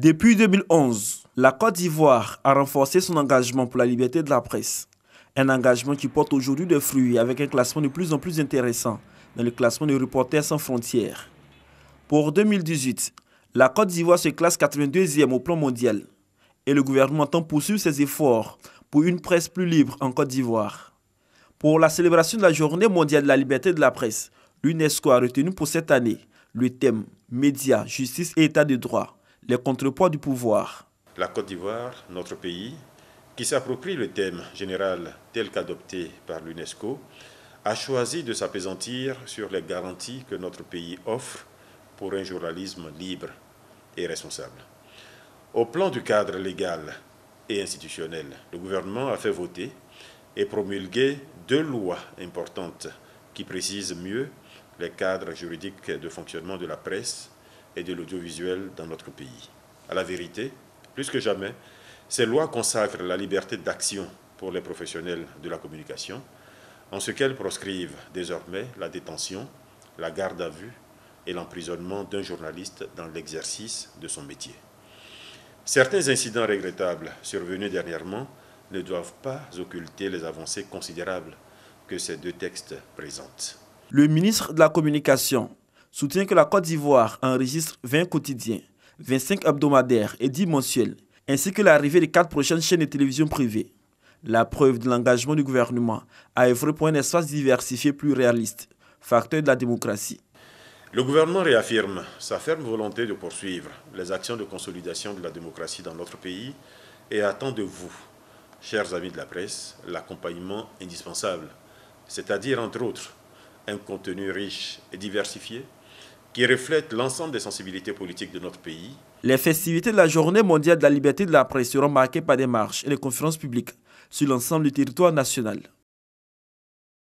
Depuis 2011, la Côte d'Ivoire a renforcé son engagement pour la liberté de la presse. Un engagement qui porte aujourd'hui des fruits avec un classement de plus en plus intéressant dans le classement de Reporters sans frontières. Pour 2018, la Côte d'Ivoire se classe 82e au plan mondial et le gouvernement entend poursuivre ses efforts pour une presse plus libre en Côte d'Ivoire. Pour la célébration de la Journée mondiale de la liberté de la presse, l'UNESCO a retenu pour cette année le thème « Médias, justice et état de droit ». Les contrepoids du pouvoir. La Côte d'Ivoire, notre pays, qui s'approprie le thème général tel qu'adopté par l'UNESCO, a choisi de s'appesantir sur les garanties que notre pays offre pour un journalisme libre et responsable. Au plan du cadre légal et institutionnel, le gouvernement a fait voter et promulguer 2 lois importantes qui précisent mieux les cadres juridiques de fonctionnement de la presse et de l'audiovisuel dans notre pays. À la vérité, plus que jamais, ces lois consacrent la liberté d'action pour les professionnels de la communication, en ce qu'elles proscrivent désormais la détention, la garde à vue et l'emprisonnement d'un journaliste dans l'exercice de son métier. Certains incidents regrettables survenus dernièrement ne doivent pas occulter les avancées considérables que ces 2 textes présentent. Le ministre de la Communication soutient que la Côte d'Ivoire enregistre 20 quotidiens, 25 hebdomadaires et 10 mensuels, ainsi que l'arrivée des 4 prochaines chaînes de télévision privées. La preuve de l'engagement du gouvernement à œuvrer pour un espace diversifié plus réaliste, facteur de la démocratie. Le gouvernement réaffirme sa ferme volonté de poursuivre les actions de consolidation de la démocratie dans notre pays et attend de vous, chers amis de la presse, l'accompagnement indispensable, c'est-à-dire entre autres un contenu riche et diversifié, qui reflète l'ensemble des sensibilités politiques de notre pays. Les festivités de la Journée mondiale de la liberté de la presse seront marquées par des marches et des conférences publiques sur l'ensemble du territoire national.